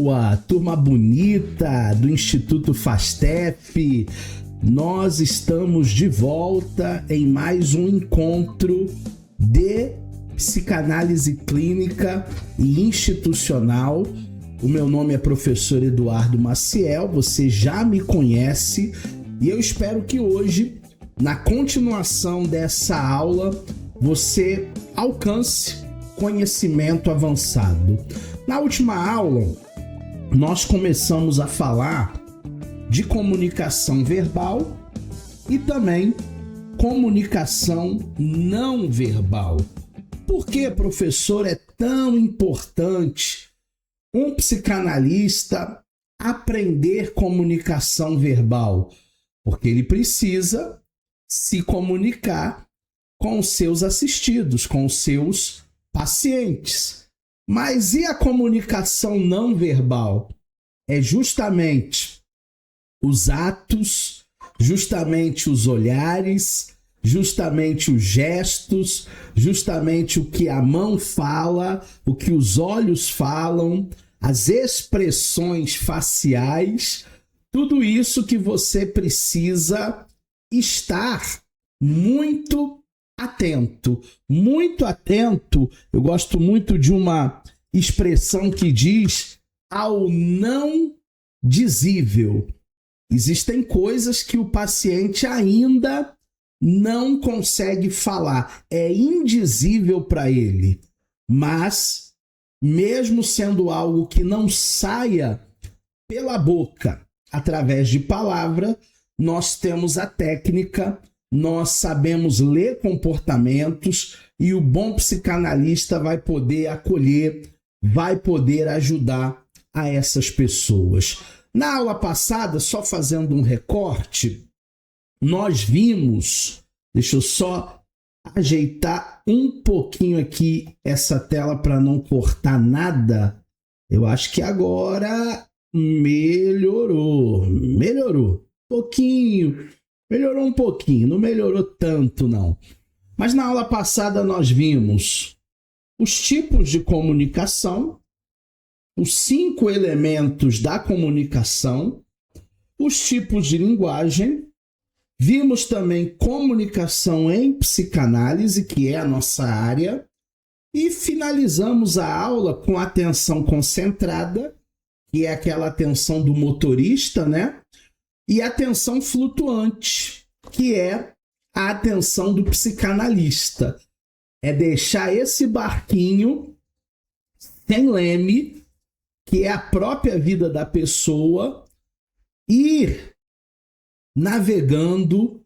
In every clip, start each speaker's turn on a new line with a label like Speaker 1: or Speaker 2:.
Speaker 1: boa, turma bonita do Instituto Fastef. Nós estamos de volta em mais um encontro de psicanálise clínica e institucional. O meu nome é professor Eduardo Maciel, você já me conhece e eu espero que hoje, na continuação dessa aula, você alcance conhecimento avançado. Na última aula, nós começamos a falar de comunicação verbal e também comunicação não verbal. Por que, professor, é tão importante um psicanalista aprender comunicação verbal? Porque ele precisa se comunicar com os seus assistidos, com os seus pacientes. Mas e a comunicação não verbal? É justamente os atos, justamente os olhares, justamente os gestos, justamente o que a mão fala, o que os olhos falam, as expressões faciais, tudo isso que você precisa estar muito atento. Muito atento, eu gosto muito de uma expressão que diz ao não dizível. Existem coisas que o paciente ainda não consegue falar, é indizível para ele, mas mesmo sendo algo que não saia pela boca através de palavra, nós temos a técnica, nós sabemos ler comportamentos e o bom psicanalista vai poder acolher, vai poder ajudar a essas pessoas. Na aula passada, só fazendo um recorte, nós vimos, deixa eu só ajeitar um pouquinho aqui essa tela para não cortar nada. Eu acho que agora melhorou um pouquinho, não melhorou tanto não. Mas na aula passada nós vimos os tipos de comunicação, os 5 elementos da comunicação, os tipos de linguagem. Vimos também comunicação em psicanálise, que é a nossa área, e finalizamos a aula com atenção concentrada, que é aquela atenção do motorista, né? E atenção flutuante, que é a atenção do psicanalista. É deixar esse barquinho sem leme, que é a própria vida da pessoa, ir navegando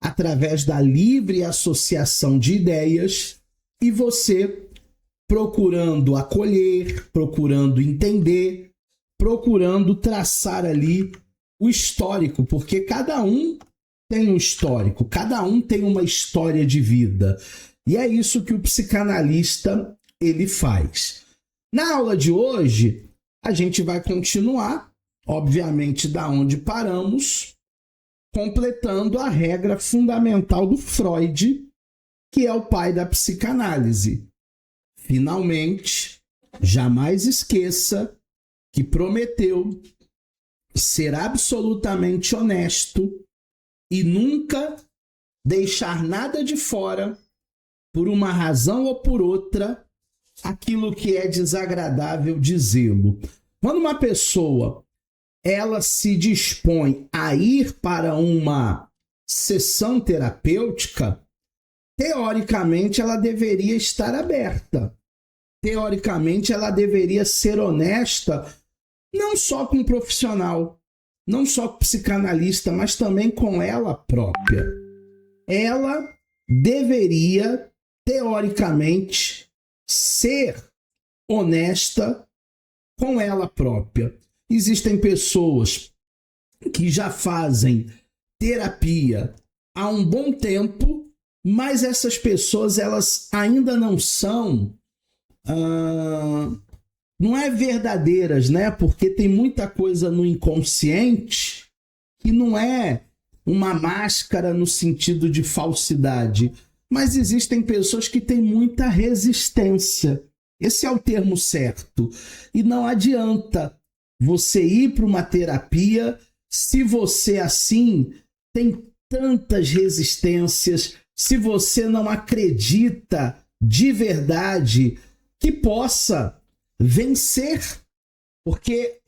Speaker 1: através da livre associação de ideias e você procurando acolher, procurando entender, procurando traçar ali o histórico, porque cada um tem um histórico, cada um tem uma história de vida. E é isso que o psicanalista ele faz. Na aula de hoje, a gente vai continuar, obviamente, da onde paramos, completando a regra fundamental do Freud, que é o pai da psicanálise. Finalmente, jamais esqueça que prometeu ser absolutamente honesto e nunca deixar nada de fora, por uma razão ou por outra, aquilo que é desagradável dizê-lo. Quando uma pessoa ela se dispõe a ir para uma sessão terapêutica, teoricamente ela deveria estar aberta. Teoricamente ela deveria ser honesta, não só com o profissional, não só com o psicanalista, mas também com ela própria. Ela deveria, teoricamente, ser honesta com ela própria. Existem pessoas que já fazem terapia há um bom tempo, mas essas pessoas elas ainda não são, não é verdadeiras, né? Porque tem muita coisa no inconsciente que não é uma máscara no sentido de falsidade, mas existem pessoas que têm muita resistência. Esse é o termo certo. E não adianta você ir para uma terapia se você assim tem tantas resistências, se você não acredita de verdade que possa vencer, porque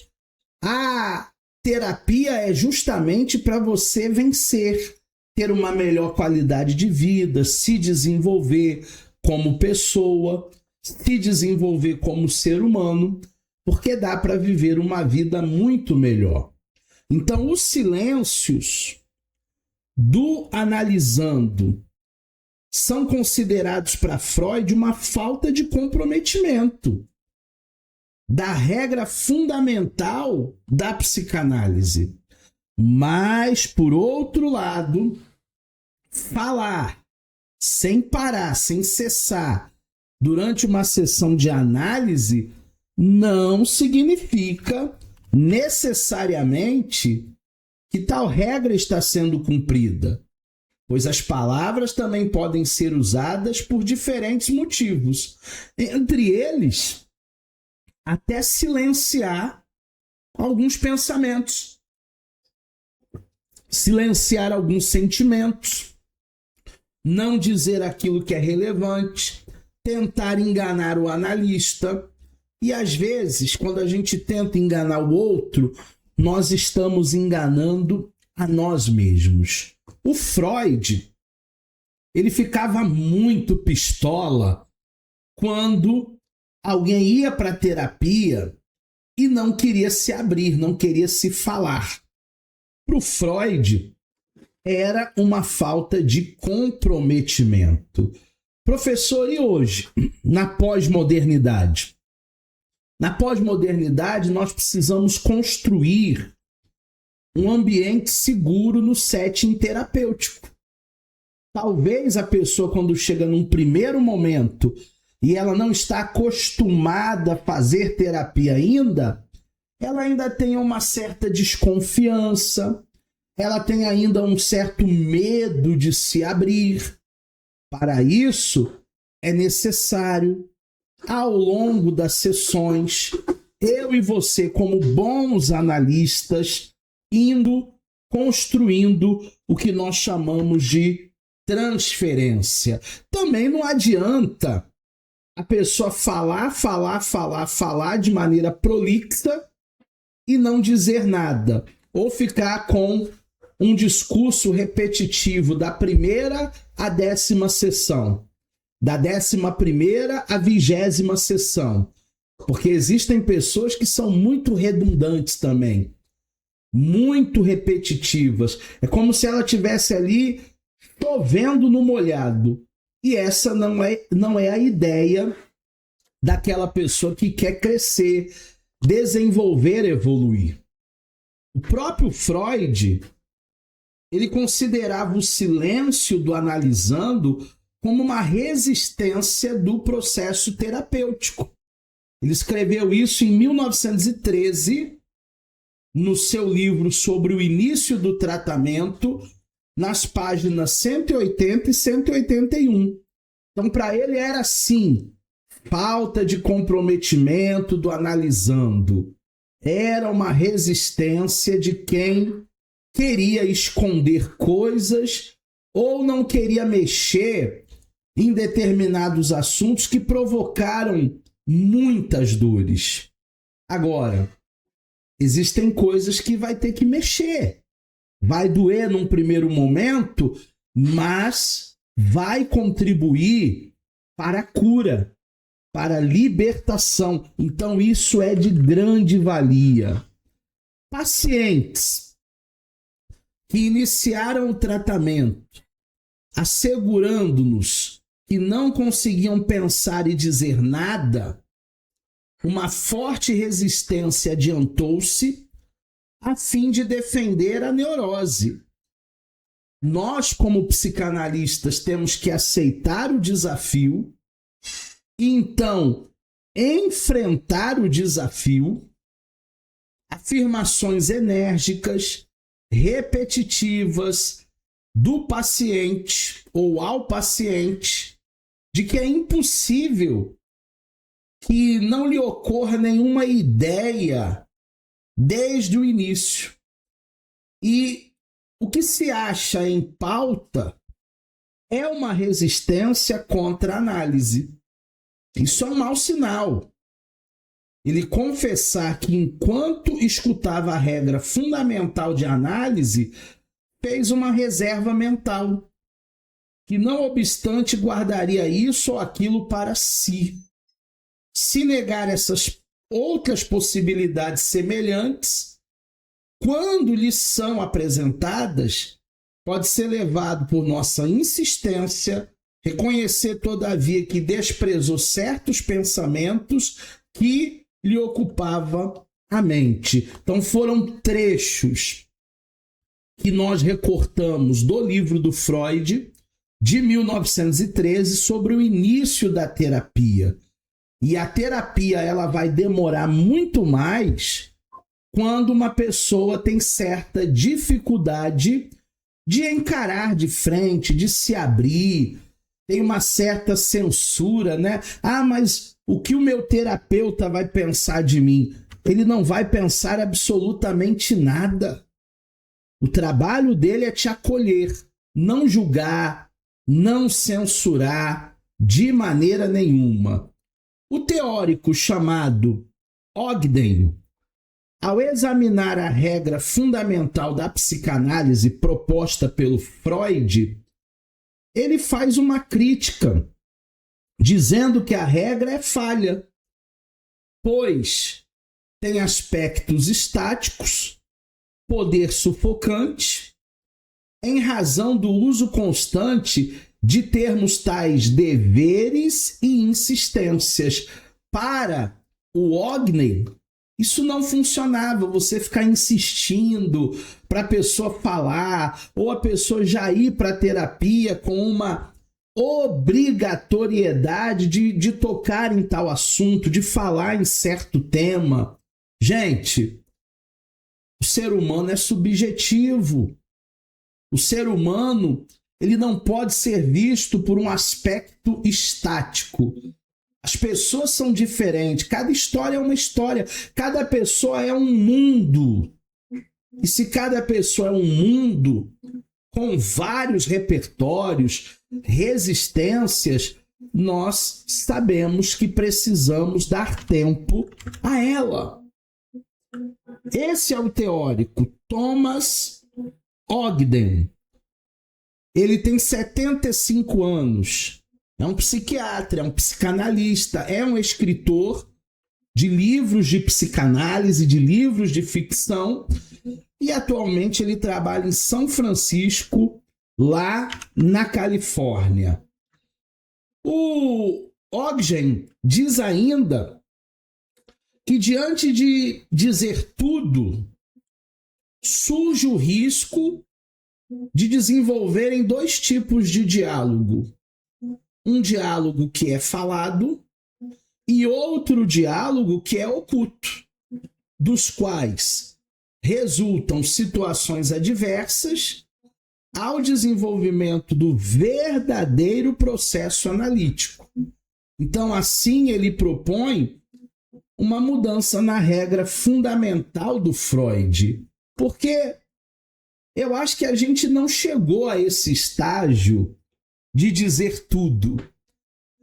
Speaker 1: a terapia é justamente para você vencer, ter uma melhor qualidade de vida, se desenvolver como pessoa, se desenvolver como ser humano, porque dá para viver uma vida muito melhor. Então, os silêncios do analisando são considerados para Freud uma falta de comprometimento da regra fundamental da psicanálise. Mas, por outro lado, falar sem parar, sem cessar, durante uma sessão de análise, não significa necessariamente que tal regra está sendo cumprida, pois as palavras também podem ser usadas por diferentes motivos, entre eles, até silenciar alguns pensamentos, silenciar alguns sentimentos, não dizer aquilo que é relevante, tentar enganar o analista. E às vezes, quando a gente tenta enganar o outro, nós estamos enganando a nós mesmos. O Freud, ele ficava muito pistola quando alguém ia para a terapia e não queria se abrir, não queria se falar. Para o Freud, era uma falta de comprometimento. Professor, e hoje, na pós-modernidade? Na pós-modernidade, nós precisamos construir um ambiente seguro no setting terapêutico. Talvez a pessoa, quando chega num primeiro momento e ela não está acostumada a fazer terapia ainda, ela ainda tem uma certa desconfiança, ela tem ainda um certo medo de se abrir. Para isso, é necessário, ao longo das sessões, eu e você, como bons analistas, indo construindo o que nós chamamos de transferência. Também não adianta a pessoa falar de maneira prolixa e não dizer nada, ou ficar com um discurso repetitivo da primeira à 10ª sessão, da 11ª à 20ª sessão, porque existem pessoas que são muito redundantes também, muito repetitivas. É como se ela estivesse ali chovendo no molhado. E essa não é a ideia daquela pessoa que quer crescer, desenvolver, evoluir. O próprio Freud, ele considerava o silêncio do analisando como uma resistência do processo terapêutico. Ele escreveu isso em 1913, no seu livro sobre o início do tratamento, nas páginas 180 e 181. Então, para ele era assim, falta de comprometimento do analisando. Era uma resistência de quem queria esconder coisas ou não queria mexer em determinados assuntos que provocaram muitas dores. Agora, existem coisas que vai ter que mexer. Vai doer num primeiro momento, mas vai contribuir para a cura, para a libertação. Então, isso é de grande valia. Pacientes que iniciaram o tratamento, assegurando-nos que não conseguiam pensar e dizer nada, uma forte resistência adiantou-se a fim de defender a neurose. Nós, como psicanalistas, temos que aceitar o desafio e, então, enfrentar o desafio, afirmações enérgicas, repetitivas do paciente ou ao paciente de que é impossível que não lhe ocorra nenhuma ideia desde o início. E o que se acha em pauta é uma resistência contra a análise. Isso é um mau sinal. Ele confessar que, enquanto escutava a regra fundamental de análise, fez uma reserva mental, que não obstante guardaria isso ou aquilo para si. Se negar essas outras possibilidades semelhantes, quando lhes são apresentadas, pode ser levado por nossa insistência, reconhecer todavia que desprezou certos pensamentos que lhe ocupavam a mente. Então foram trechos que nós recortamos do livro do Freud, de 1913, sobre o início da terapia. E a terapia ela vai demorar muito mais quando uma pessoa tem certa dificuldade de encarar de frente, de se abrir, tem uma certa censura, né? Ah, mas o que o meu terapeuta vai pensar de mim? Ele não vai pensar absolutamente nada. O trabalho dele é te acolher, não julgar, não censurar de maneira nenhuma. O teórico chamado Ogden, ao examinar a regra fundamental da psicanálise proposta pelo Freud, ele faz uma crítica, dizendo que a regra é falha, pois tem aspectos estáticos, poder sufocante, em razão do uso constante de termos tais deveres e insistências. Para o Ogden, isso não funcionava, você ficar insistindo para a pessoa falar, ou a pessoa já ir para a terapia com uma obrigatoriedade de tocar em tal assunto, de falar em certo tema. Gente, o ser humano é subjetivo. O ser humano, ele não pode ser visto por um aspecto estático. As pessoas são diferentes, cada história é uma história, cada pessoa é um mundo. E se cada pessoa é um mundo com vários repertórios, resistências, nós sabemos que precisamos dar tempo a ela. Esse é o teórico Thomas Ogden. Ele tem 75 anos. É um psiquiatra, é um psicanalista, é um escritor de livros de psicanálise, de livros de ficção, e atualmente ele trabalha em São Francisco, lá na Califórnia. O Ogden diz ainda que, diante de dizer tudo, surge o risco de desenvolverem dois tipos de diálogo. Um diálogo que é falado e outro diálogo que é oculto, dos quais resultam situações adversas ao desenvolvimento do verdadeiro processo analítico. Então, assim, ele propõe uma mudança na regra fundamental do Freud, porque eu acho que a gente não chegou a esse estágio de dizer tudo.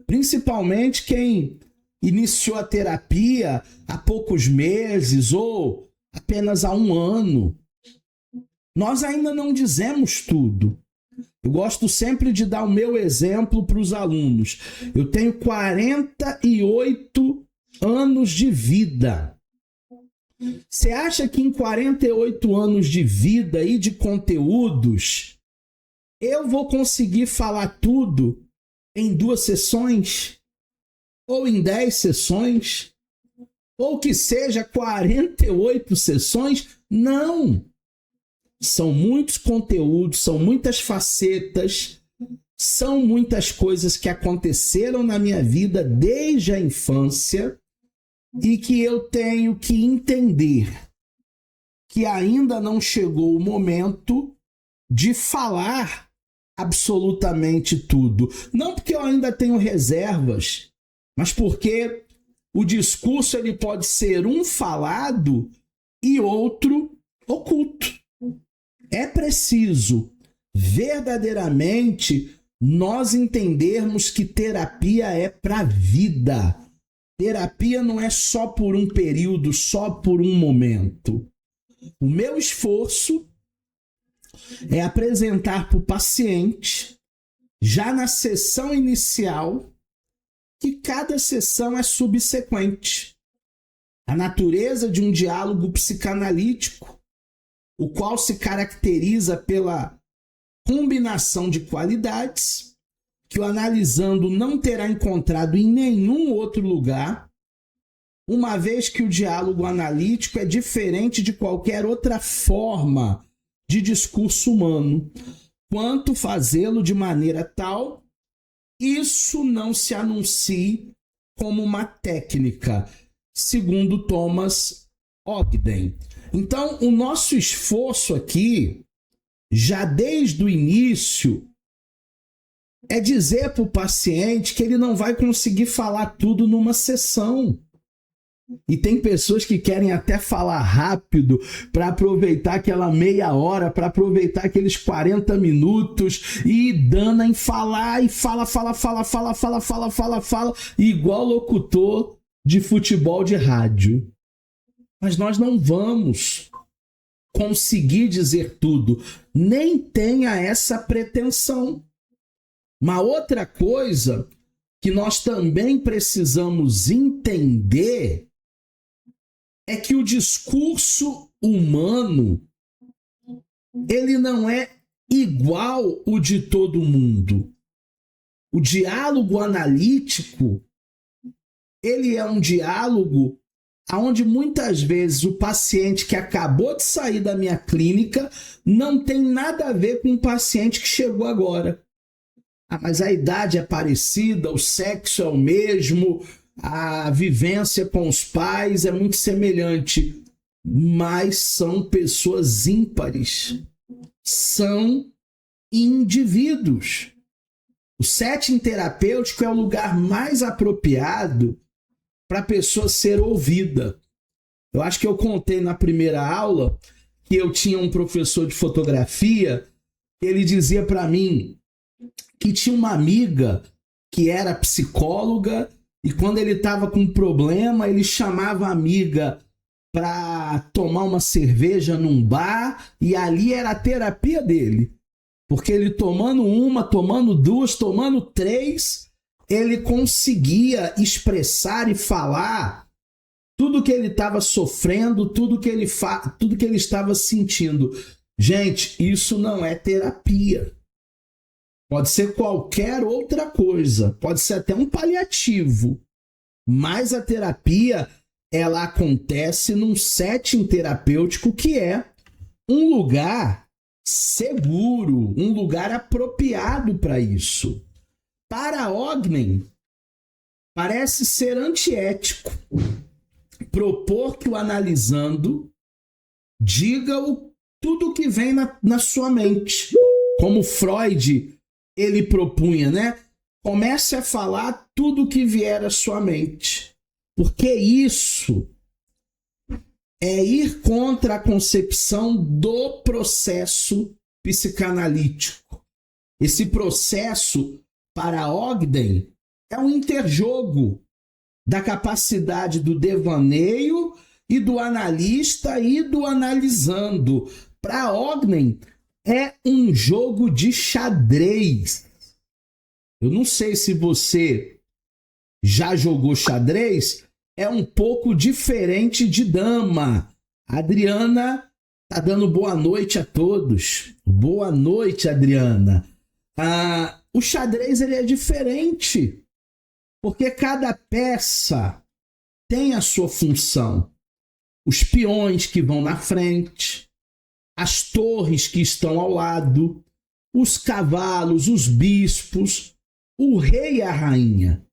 Speaker 1: Principalmente quem iniciou a terapia há poucos meses ou apenas há um ano. Nós ainda não dizemos tudo. Eu gosto sempre de dar o meu exemplo para os alunos. Eu tenho 48 anos de vida. Você acha que em 48 anos de vida e de conteúdos eu vou conseguir falar tudo em 2 sessões? Ou em 10 sessões? Ou que seja 48 sessões? Não! São muitos conteúdos, são muitas facetas, são muitas coisas que aconteceram na minha vida desde a infância e que eu tenho que entender que ainda não chegou o momento de falar absolutamente tudo. Não porque eu ainda tenho reservas, mas porque o discurso ele pode ser um falado e outro oculto. É preciso verdadeiramente nós entendermos que terapia é para a vida. Terapia não é só por um período, só por um momento. O meu esforço é apresentar para o paciente, já na sessão inicial, que cada sessão é subsequente. A natureza de um diálogo psicanalítico, o qual se caracteriza pela combinação de qualidades que o analisando não terá encontrado em nenhum outro lugar, uma vez que o diálogo analítico é diferente de qualquer outra forma de discurso humano, quanto fazê-lo de maneira tal, isso não se anuncie como uma técnica, segundo Thomas Ogden. Então, o nosso esforço aqui, já desde o início, é dizer para o paciente que ele não vai conseguir falar tudo numa sessão. E tem pessoas que querem até falar rápido para aproveitar aquela meia hora, para aproveitar aqueles 40 minutos e dana em falar e fala, igual locutor de futebol de rádio. Mas nós não vamos conseguir dizer tudo, nem tenha essa pretensão. Uma outra coisa que nós também precisamos entender é que o discurso humano, ele não é igual o de todo mundo. O diálogo analítico, ele é um diálogo onde muitas vezes o paciente que acabou de sair da minha clínica não tem nada a ver com o paciente que chegou agora. Ah, mas a idade é parecida, o sexo é o mesmo, a vivência com os pais é muito semelhante, mas são pessoas ímpares, são indivíduos. O setting terapêutico é o lugar mais apropriado para a pessoa ser ouvida. Eu acho que eu contei na primeira aula que eu tinha um professor de fotografia, ele dizia para mim que tinha uma amiga que era psicóloga e quando ele estava com um problema, ele chamava a amiga para tomar uma cerveja num bar e ali era a terapia dele. Porque ele tomando uma, tomando duas, tomando três, ele conseguia expressar e falar tudo que ele estava sofrendo, tudo que ele estava sentindo. Gente, isso não é terapia. Pode ser qualquer outra coisa, pode ser até um paliativo, mas a terapia, ela acontece num setting terapêutico que é um lugar seguro, um lugar apropriado para isso. Para Ogden, parece ser antiético propor que o analisando diga tudo o que vem na sua mente, como Freud ele propunha, né? Comece a falar tudo o que vier à sua mente. Porque isso é ir contra a concepção do processo psicanalítico. Esse processo, para Ogden, é um interjogo da capacidade do devaneio e do analista e do analisando. Para Ogden, é um jogo de xadrez. Eu não sei se você já jogou xadrez, é um pouco diferente de dama. A Adriana tá dando boa noite a todos. Boa noite, Adriana. O xadrez ele é diferente, porque cada peça tem a sua função. Os peões que vão na frente, as torres que estão ao lado, os cavalos, os bispos, o rei e a rainha.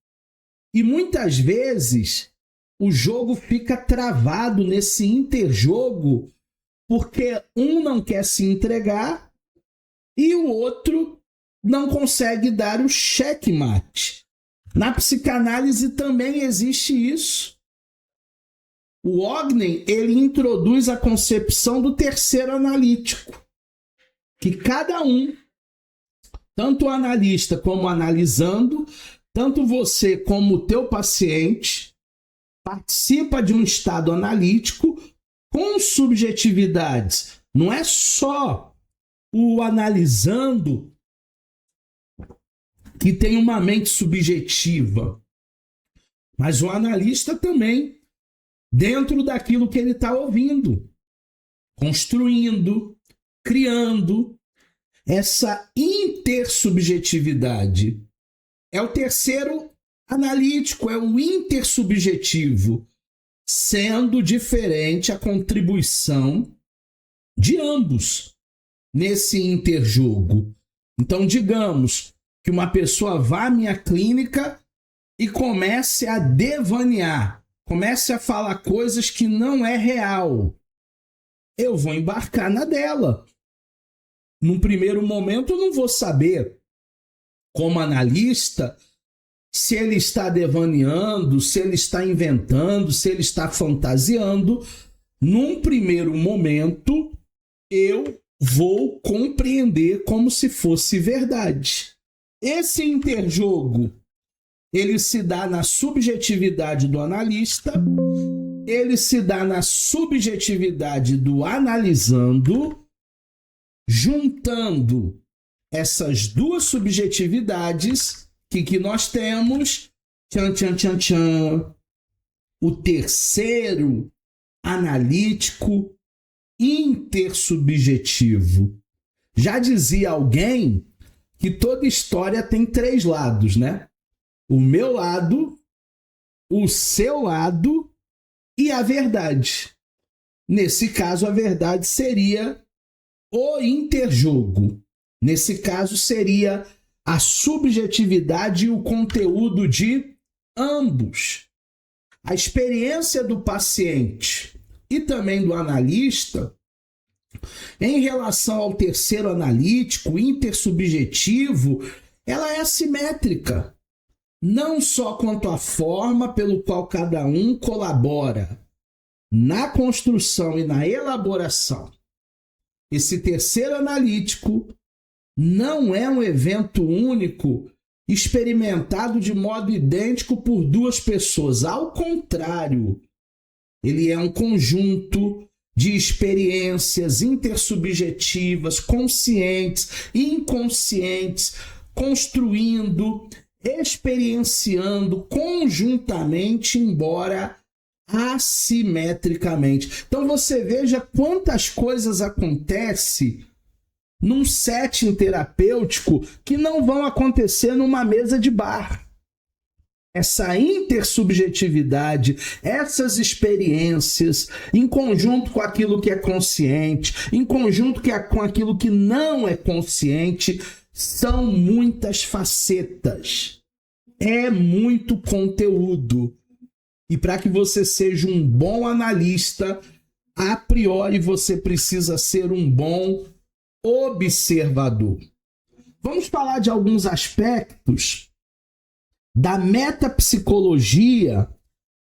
Speaker 1: E muitas vezes o jogo fica travado nesse interjogo porque um não quer se entregar e o outro não consegue dar o checkmate. Na psicanálise também existe isso. O Ogden, ele introduz a concepção do terceiro analítico, que cada um, tanto o analista como o analisando, tanto você como o teu paciente, participa de um estado analítico com subjetividades. Não é só o analisando que tem uma mente subjetiva, mas o analista também, dentro daquilo que ele está ouvindo, construindo, criando. Essa intersubjetividade é o terceiro analítico, é o intersubjetivo, sendo diferente a contribuição de ambos nesse interjogo. Então, digamos que uma pessoa vá à minha clínica e comece a devanear, comece a falar coisas que não é real. Eu vou embarcar na dela. Num primeiro momento, eu não vou saber, como analista, se ele está devaneando, se ele está inventando, se ele está fantasiando. Num primeiro momento, eu vou compreender como se fosse verdade. Esse interjogo, ele se dá na subjetividade do analista, ele se dá na subjetividade do analisando. Juntando essas duas subjetividades, que nós temos? O terceiro analítico intersubjetivo. Já dizia alguém que toda história tem 3 lados, né? O meu lado, o seu lado e a verdade. Nesse caso, a verdade seria o interjogo. Nesse caso, seria a subjetividade e o conteúdo de ambos. A experiência do paciente e também do analista, em relação ao terceiro analítico, intersubjetivo, ela é assimétrica. Não só quanto à forma pelo qual cada um colabora na construção e na elaboração. Esse terceiro analítico não é um evento único experimentado de modo idêntico por 2 pessoas. Ao contrário, ele é um conjunto de experiências intersubjetivas, conscientes, inconscientes, construindo, experienciando conjuntamente, embora assimetricamente. Então você veja quantas coisas acontecem num setting terapêutico que não vão acontecer numa mesa de bar. Essa intersubjetividade, essas experiências, em conjunto com aquilo que é consciente, em conjunto com aquilo que não é consciente, são muitas facetas. É muito conteúdo. E para que você seja um bom analista, a priori você precisa ser um bom observador. Vamos falar de alguns aspectos da metapsicologia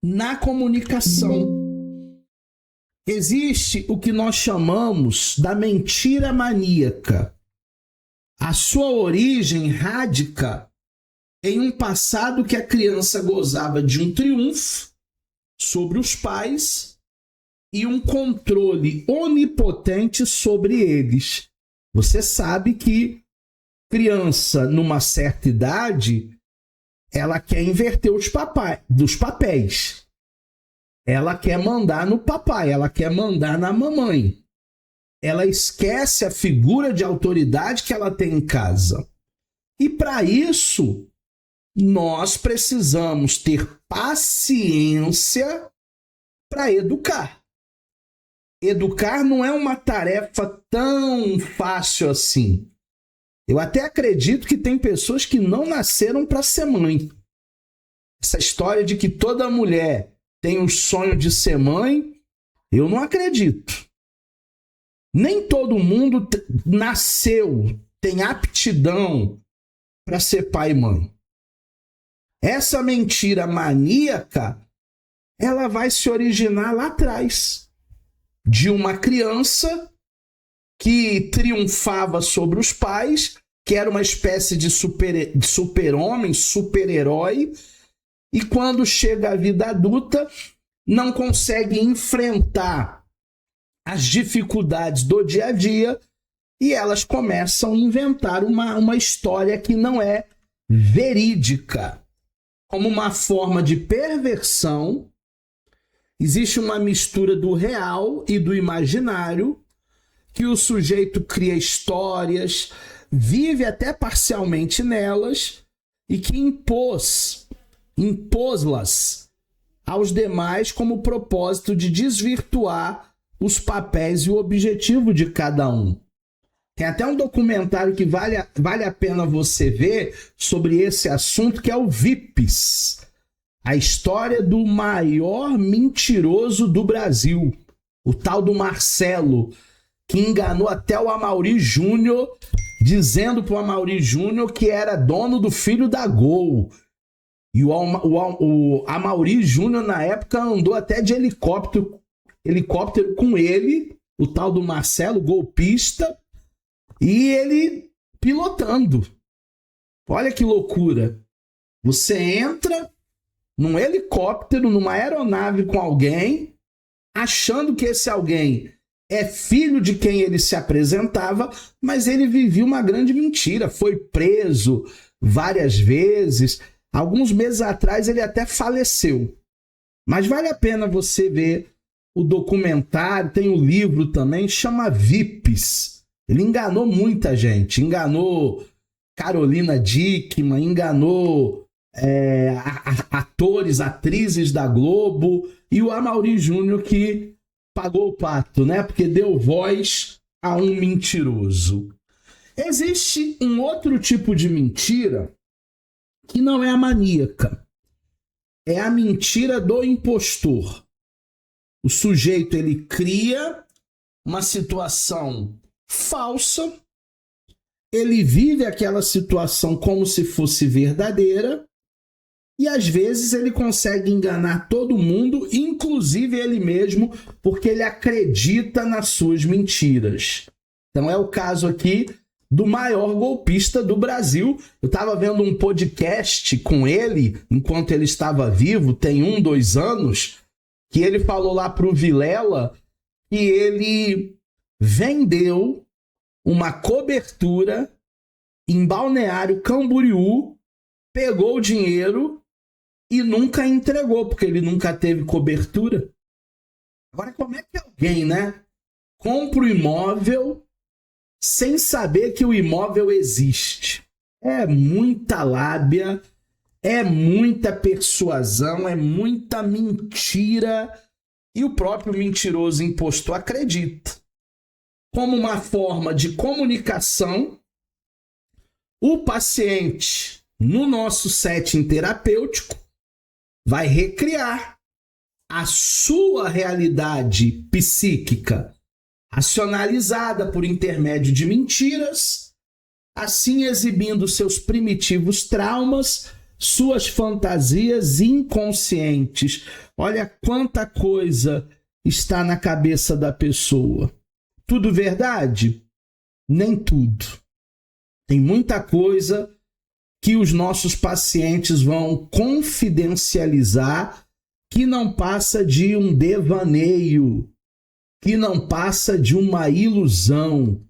Speaker 1: na comunicação. Existe o que nós chamamos da mentira maníaca. A sua origem radica em um passado que a criança gozava de um triunfo sobre os pais e um controle onipotente sobre eles. Você sabe que criança, numa certa idade, ela quer inverter os papéis. Ela quer mandar no papai, ela quer mandar na mamãe. Ela esquece a figura de autoridade que ela tem em casa. E para isso, nós precisamos ter paciência para educar. Educar não é uma tarefa tão fácil assim. Eu até acredito que tem pessoas que não nasceram para ser mãe. Essa história de que toda mulher tem o sonho de ser mãe, eu não acredito. Nem todo mundo nasceu, tem aptidão para ser pai e mãe. Essa mentira maníaca ela vai se originar lá atrás, de uma criança que triunfava sobre os pais, que era uma espécie de super-homem, super-herói, e quando chega à vida adulta, não consegue enfrentar as dificuldades do dia a dia e elas começam a inventar uma história que não é verídica. Como uma forma de perversão, existe uma mistura do real e do imaginário, que o sujeito cria histórias, vive até parcialmente nelas e que impôs-las aos demais como propósito de desvirtuar os papéis e o objetivo de cada um. Tem até um documentário que vale a pena você ver sobre esse assunto, que é o VIPs, a história do maior mentiroso do Brasil, o tal do Marcelo, que enganou até o Amaury Júnior, dizendo para o Amaury Júnior que era dono do filho da Gol. E o Amaury Júnior, na época, andou até de helicóptero com ele, o tal do Marcelo, golpista, e ele pilotando. Olha que loucura. Você entra num helicóptero, numa aeronave com alguém, achando que esse alguém é filho de quem ele se apresentava, mas ele vivia uma grande mentira. Foi preso várias vezes. Alguns meses atrás ele até faleceu. Mas vale a pena você ver o documentário, tem o livro também, chama VIPs. Ele enganou muita gente. Enganou Carolina Dickmann, enganou atores, atrizes da Globo, e o Amaury Júnior que pagou o pato, né? Porque deu voz a um mentiroso. Existe um outro tipo de mentira que não é a maníaca. É a mentira do impostor. O sujeito, ele cria uma situação falsa, ele vive aquela situação como se fosse verdadeira, e às vezes ele consegue enganar todo mundo, inclusive ele mesmo, porque ele acredita nas suas mentiras. Então é o caso aqui do maior golpista do Brasil. Eu estava vendo um podcast com ele, enquanto ele estava vivo, tem 2 anos, que ele falou lá para o Vilela que ele vendeu uma cobertura em Balneário Camboriú, pegou o dinheiro e nunca entregou, porque ele nunca teve cobertura. Agora, como é que alguém, né, compra o imóvel sem saber que o imóvel existe? É muita lábia, é muita persuasão, é muita mentira, e o próprio mentiroso impostor acredita. Como uma forma de comunicação, o paciente, no nosso setting terapêutico, vai recriar a sua realidade psíquica, racionalizada por intermédio de mentiras, assim exibindo seus primitivos traumas, suas fantasias inconscientes. Olha quanta coisa está na cabeça da pessoa. Tudo verdade? Nem tudo. Tem muita coisa que os nossos pacientes vão confidencializar, que não passa de um devaneio, que não passa de uma ilusão,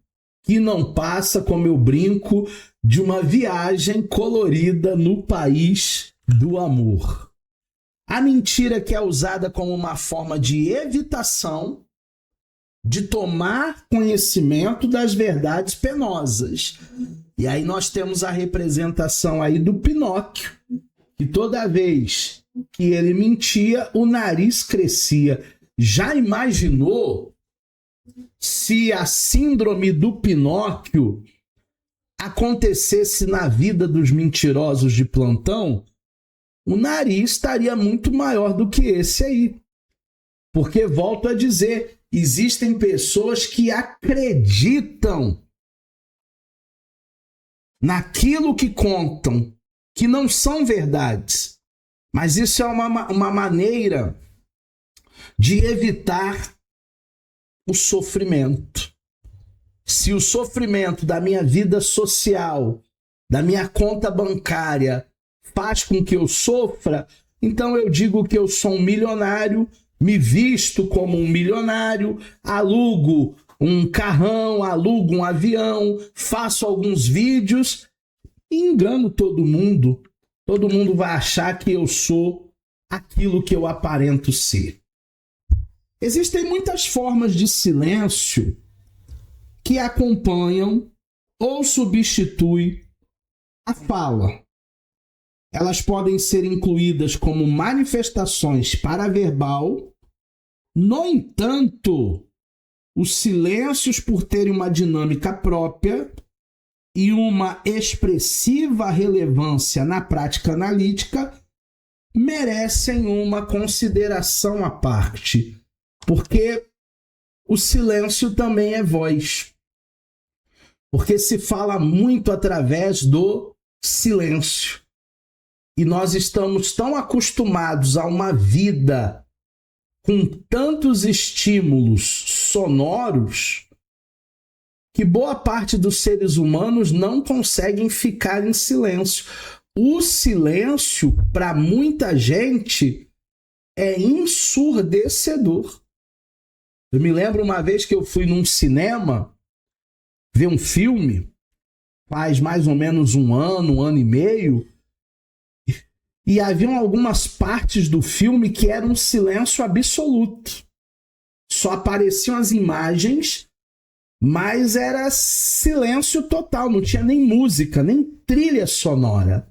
Speaker 1: que não passa, como eu brinco, de uma viagem colorida no país do amor. A mentira que é usada como uma forma de evitação, de tomar conhecimento das verdades penosas. E aí nós temos a representação aí do Pinóquio, que toda vez que ele mentia, o nariz crescia. Já imaginou se a síndrome do Pinóquio acontecesse na vida dos mentirosos de plantão? O nariz estaria muito maior do que esse aí. Porque, volto a dizer, existem pessoas que acreditam naquilo que contam, que não são verdades. Mas isso é uma maneira de evitar o sofrimento. Se o sofrimento da minha vida social, da minha conta bancária, faz com que eu sofra, então eu digo que eu sou um milionário, me visto como um milionário, alugo um carrão, alugo um avião, faço alguns vídeos e engano todo mundo. Todo mundo vai achar que eu sou aquilo que eu aparento ser. Existem muitas formas de silêncio que acompanham ou substituem a fala. Elas podem ser incluídas como manifestações paraverbal. No entanto, os silêncios, por terem uma dinâmica própria e uma expressiva relevância na prática analítica, merecem uma consideração à parte, porque o silêncio também é voz. Porque se fala muito através do silêncio. E nós estamos tão acostumados a uma vida com tantos estímulos sonoros que boa parte dos seres humanos não conseguem ficar em silêncio. O silêncio, para muita gente, é ensurdecedor. Eu me lembro uma vez que eu fui num cinema ver um filme, faz mais ou menos um ano e meio, e haviam algumas partes do filme que era um silêncio absoluto. Só apareciam as imagens, mas era silêncio total, não tinha nem música, nem trilha sonora.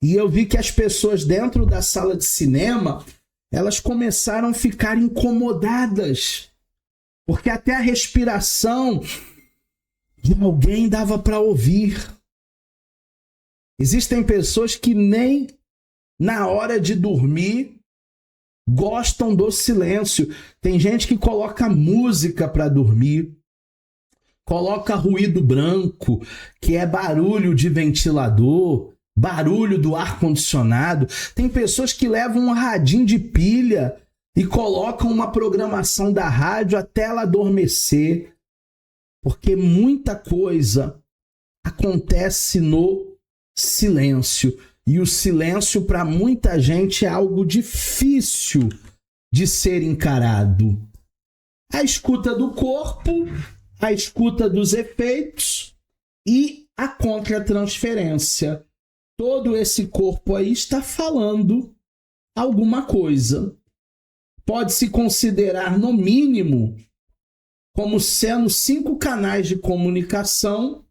Speaker 1: E eu vi que as pessoas dentro da sala de cinema, elas começaram a ficar incomodadas, porque até a respiração de alguém dava para ouvir. Existem pessoas que nem na hora de dormir gostam do silêncio. Tem gente que coloca música para dormir, coloca ruído branco, que é barulho de ventilador, barulho do ar-condicionado. Tem pessoas que levam um radinho de pilha e colocam uma programação da rádio até ela adormecer, porque muita coisa acontece no silêncio. E o silêncio, para muita gente, é algo difícil de ser encarado. A escuta do corpo, a escuta dos efeitos e a contratransferência. Todo esse corpo aí está falando alguma coisa. Pode-se considerar, no mínimo, como sendo 5 canais de comunicação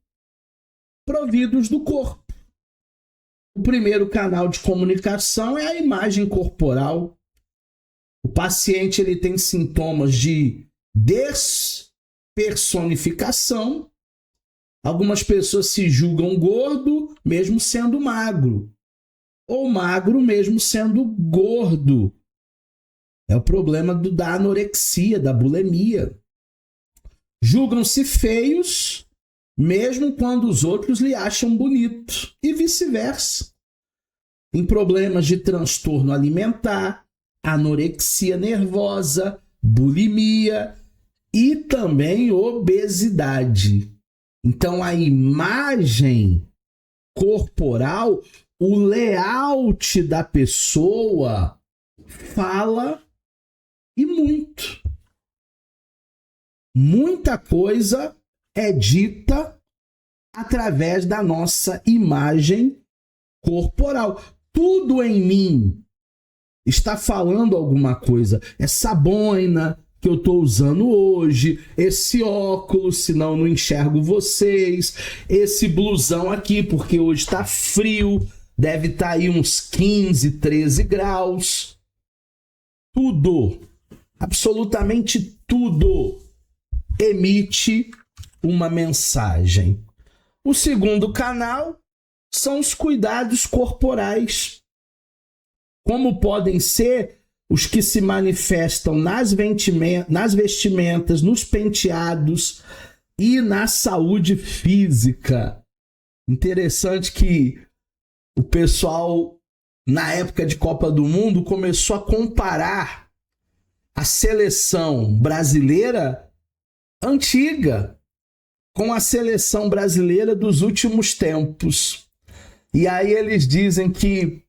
Speaker 1: providos do corpo. O primeiro canal de comunicação é a imagem corporal. O paciente ele tem sintomas de despersonificação. Algumas pessoas se julgam gordo mesmo sendo magro, ou magro mesmo sendo gordo. É o problema da anorexia, da bulimia. Julgam-se feios mesmo quando os outros lhe acham bonito, e vice-versa. Tem problemas de transtorno alimentar, anorexia nervosa, bulimia e também obesidade. Então a imagem corporal, o layout da pessoa fala e muito. Muita coisa é dita através da nossa imagem corporal. Tudo em mim está falando alguma coisa. Essa boina que eu estou usando hoje, esse óculos, senão eu não enxergo vocês, esse blusão aqui, porque hoje está frio, deve estar aí uns 15, 13 graus. Tudo, absolutamente tudo, emite uma mensagem. O segundo canal são os cuidados corporais. Como podem ser os que se manifestam nas vestimentas, nos penteados e na saúde física. Interessante que o pessoal, na época de Copa do Mundo, começou a comparar a seleção brasileira antiga com a seleção brasileira dos últimos tempos. E aí eles dizem que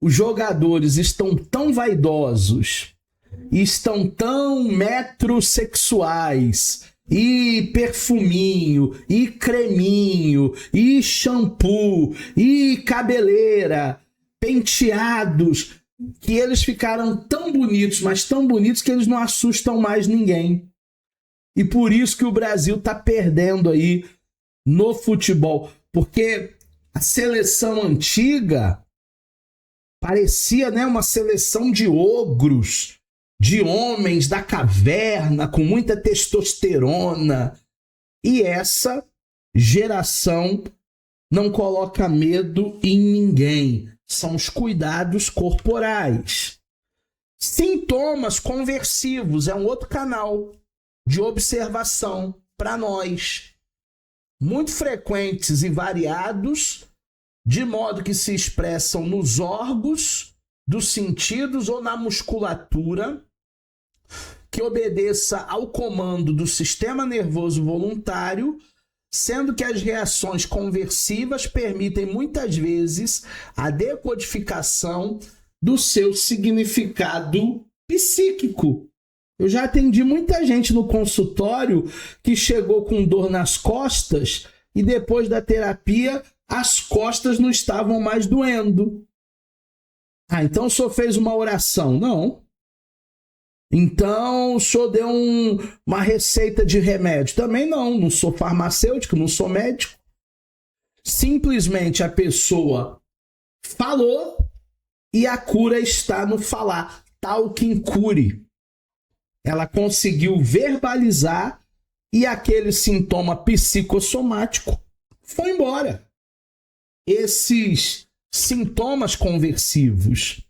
Speaker 1: os jogadores estão tão vaidosos, estão tão metrosexuais, e perfuminho, e creminho, e shampoo, e cabeleira, penteados, que eles ficaram tão bonitos, mas tão bonitos que eles não assustam mais ninguém. E por isso que o Brasil está perdendo aí no futebol, porque a seleção antiga parecia, né, uma seleção de ogros, de homens da caverna, com muita testosterona. E essa geração não coloca medo em ninguém. São os cuidados corporais. Sintomas conversivos é um outro canal de observação para nós. Muito frequentes e variados, de modo que se expressam nos órgãos dos sentidos ou na musculatura, que obedeça ao comando do sistema nervoso voluntário, sendo que as reações conversivas permitem muitas vezes a decodificação do seu significado psíquico. Eu já atendi muita gente no consultório que chegou com dor nas costas e depois da terapia as costas não estavam mais doendo. Ah, então o senhor fez uma oração? Não. Então o senhor deu uma receita de remédio? Também não. Não sou farmacêutico, não sou médico. Simplesmente a pessoa falou e a cura está no falar. Tal quem cure. Ela conseguiu verbalizar e aquele sintoma psicossomático foi embora. Esses sintomas conversivos.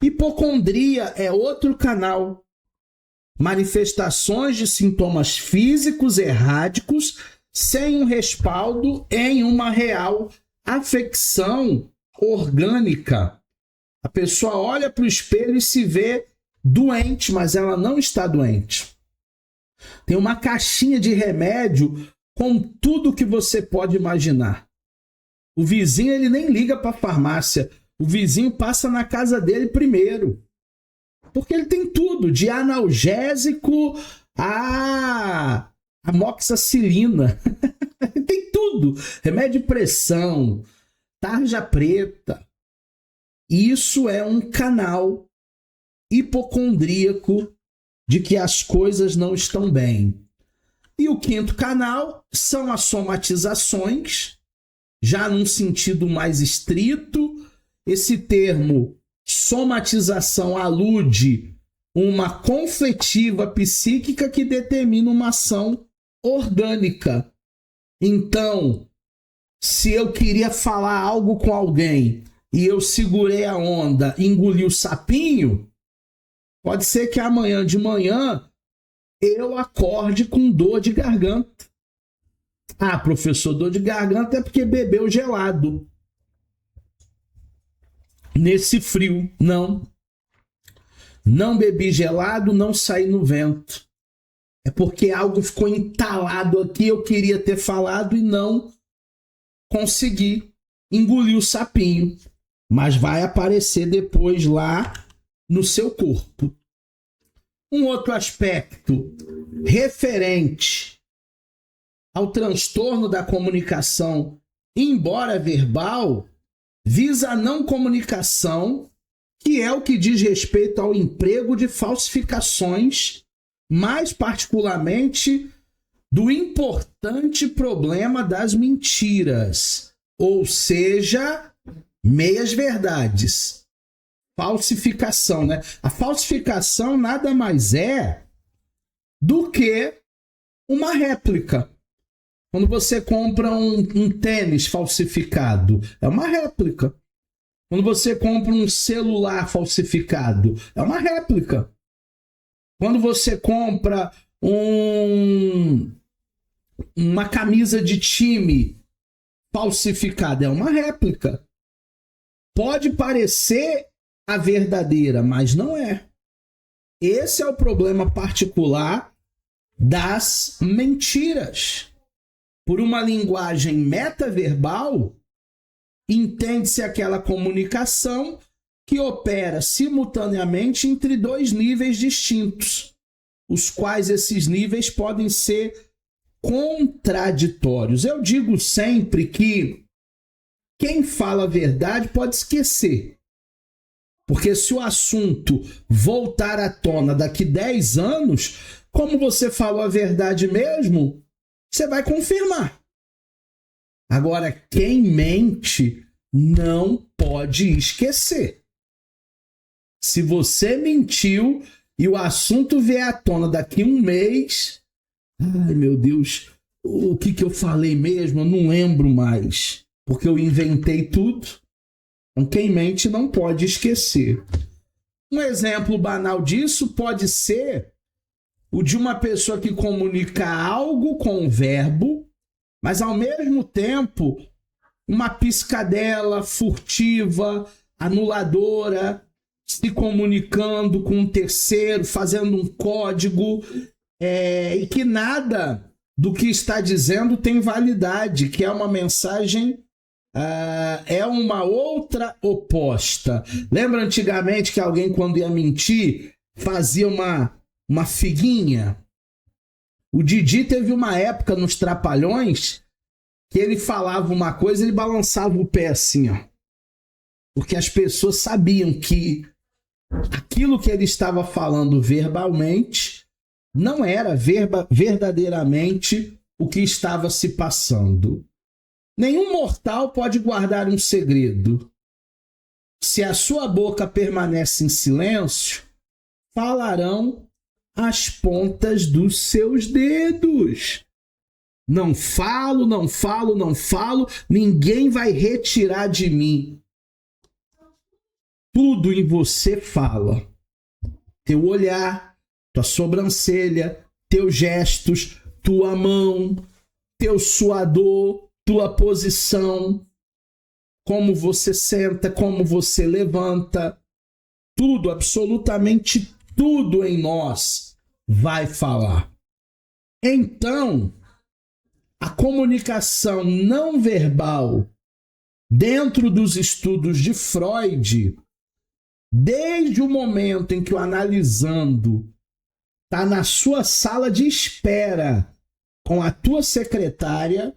Speaker 1: Hipocondria é outro canal. Manifestações de sintomas físicos erráticos sem um respaldo em uma real afecção orgânica. A pessoa olha para o espelho e se vê doente, mas ela não está doente. Tem uma caixinha de remédio com tudo que você pode imaginar. O vizinho ele nem liga para a farmácia. O vizinho passa na casa dele primeiro. Porque ele tem tudo, de analgésico a amoxicilina. Tem tudo. Remédio de pressão, tarja preta. Isso é um canal hipocondríaco de que as coisas não estão bem. E o quinto canal são as somatizações, já num sentido mais estrito. Esse termo somatização alude uma confletiva psíquica que determina uma ação orgânica. Então, se eu queria falar algo com alguém e eu segurei a onda, engoli o sapinho, pode ser que amanhã de manhã eu acorde com dor de garganta. Ah, professor, dor de garganta é porque bebeu gelado. Nesse frio, não. Não bebi gelado, não saí no vento. É porque algo ficou entalado aqui, eu queria ter falado e não consegui. Engoli o sapinho. Mas vai aparecer depois lá no seu corpo. Um outro aspecto referente ao transtorno da comunicação, embora verbal, visa a não comunicação, que é o que diz respeito ao emprego de falsificações, mais particularmente do importante problema das mentiras, ou seja, meias-verdades. Falsificação, né? A falsificação nada mais é do que uma réplica. Quando você compra um tênis falsificado, é uma réplica. Quando você compra um celular falsificado, é uma réplica. Quando você compra uma camisa de time falsificada, é uma réplica. Pode parecer a verdadeira, mas não é. Esse é o problema particular das mentiras. Por uma linguagem metaverbal, entende-se aquela comunicação que opera simultaneamente entre dois níveis distintos, os quais esses níveis podem ser contraditórios. Eu digo sempre que quem fala a verdade pode esquecer. Porque se o assunto voltar à tona daqui 10 anos, como você falou a verdade mesmo, você vai confirmar. Agora, quem mente não pode esquecer. Se você mentiu e o assunto vier à tona daqui 1 mês, ai meu Deus, o que eu falei mesmo? Eu não lembro mais, porque eu inventei tudo. Então, quem mente não pode esquecer. Um exemplo banal disso pode ser o de uma pessoa que comunica algo com o verbo, mas ao mesmo tempo uma piscadela furtiva, anuladora, se comunicando com um terceiro, fazendo um código, e que nada do que está dizendo tem validade, que é uma mensagem, é uma outra oposta. Lembra antigamente que alguém, quando ia mentir, fazia uma figuinha? O Didi teve uma época nos Trapalhões que ele falava uma coisa e ele balançava o pé assim, ó. Porque as pessoas sabiam que aquilo que ele estava falando verbalmente não era verdadeiramente o que estava se passando. Nenhum mortal pode guardar um segredo. Se a sua boca permanece em silêncio, falarão as pontas dos seus dedos. Não falo, não falo, não falo, ninguém vai retirar de mim. Tudo em você fala. Teu olhar, tua sobrancelha, teus gestos, tua mão, teu suador, tua posição, como você senta, como você levanta. Tudo, absolutamente tudo em nós vai falar. Então, a comunicação não verbal dentro dos estudos de Freud, desde o momento em que o analisando está na sua sala de espera com a tua secretária,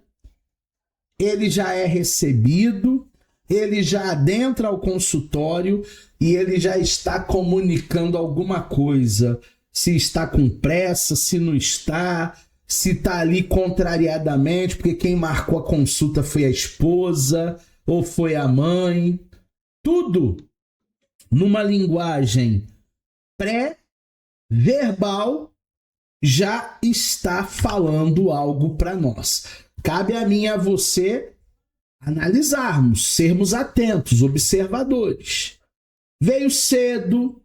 Speaker 1: ele já é recebido, ele já adentra ao consultório e ele já está comunicando alguma coisa. Se está com pressa, se não está, se está ali contrariadamente, porque quem marcou a consulta foi a esposa ou foi a mãe. Tudo numa linguagem pré-verbal já está falando algo para nós. Cabe a mim e a você analisarmos, sermos atentos, observadores. Veio cedo,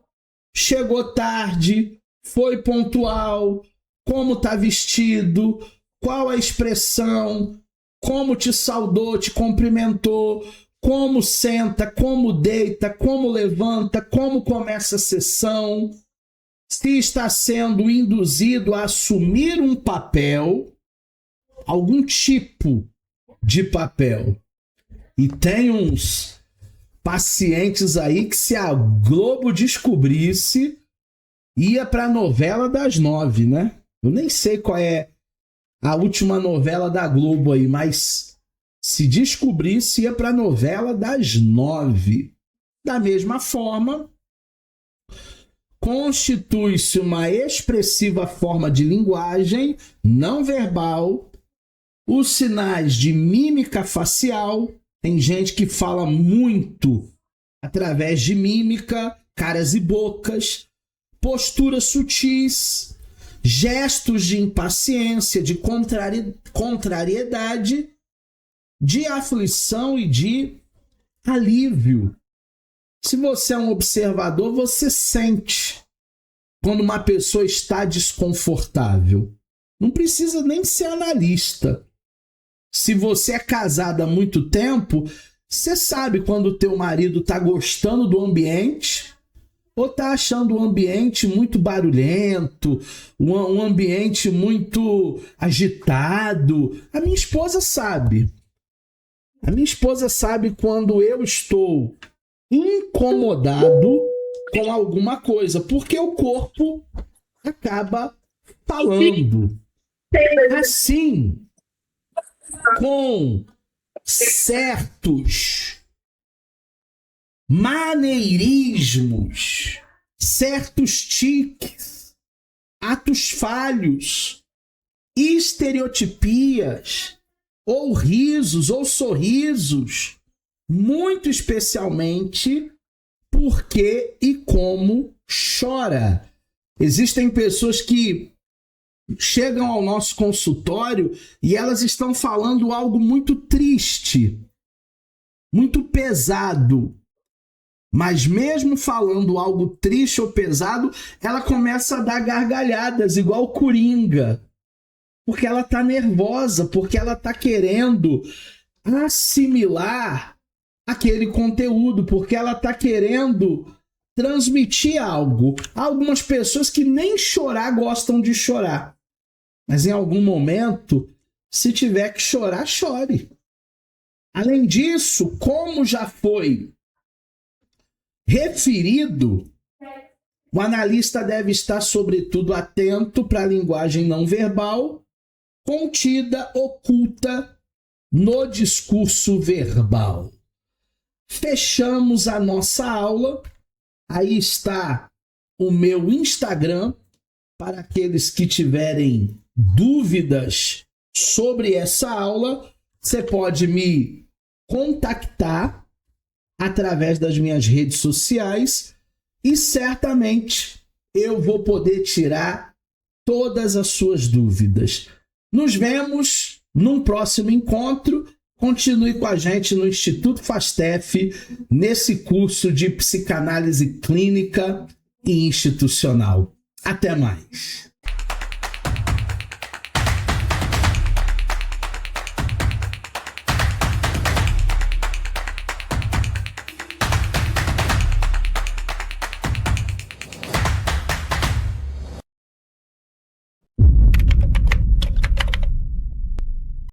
Speaker 1: chegou tarde, foi pontual, como está vestido, qual a expressão, como te saudou, te cumprimentou, como senta, como deita, como levanta, como começa a sessão, se está sendo induzido a assumir um papel, algum tipo de papel. E tem uns pacientes aí que, se a Globo descobrisse, ia para a novela das 9, né? Eu nem sei qual é a última novela da Globo aí, mas se descobrisse, ia para a novela das 9. Da mesma forma, constitui-se uma expressiva forma de linguagem não verbal, os sinais de mímica facial. Tem gente que fala muito através de mímica, caras e bocas, posturas sutis, gestos de impaciência, de contrariedade, de aflição e de alívio. Se você é um observador, você sente quando uma pessoa está desconfortável. Não precisa nem ser analista. Se você é casado há muito tempo, você sabe quando o teu marido está gostando do ambiente ou tá achando o ambiente muito barulhento, um ambiente muito agitado. A minha esposa sabe. A minha esposa sabe quando eu estou incomodado com alguma coisa, porque o corpo acaba falando. Assim, com certos maneirismos, certos tiques, atos falhos, estereotipias, ou risos, ou sorrisos, muito especialmente porque e como chora. Existem pessoas que chegam ao nosso consultório e elas estão falando algo muito triste, muito pesado. Mas mesmo falando algo triste ou pesado, ela começa a dar gargalhadas, igual Coringa. Porque ela está nervosa, porque ela está querendo assimilar aquele conteúdo, porque ela está querendo transmitir algo. Há algumas pessoas que nem chorar gostam de chorar. Mas em algum momento, se tiver que chorar, chore. Além disso, como já foi referido, o analista deve estar, sobretudo, atento para a linguagem não verbal, contida, oculta no discurso verbal. Fechamos a nossa aula. Aí está o meu Instagram, para aqueles que tiverem dúvidas sobre essa aula. Você pode me contactar através das minhas redes sociais e certamente eu vou poder tirar todas as suas dúvidas. Nos vemos num próximo encontro. Continue com a gente no Instituto Fastef, nesse curso de psicanálise clínica e institucional. Até mais!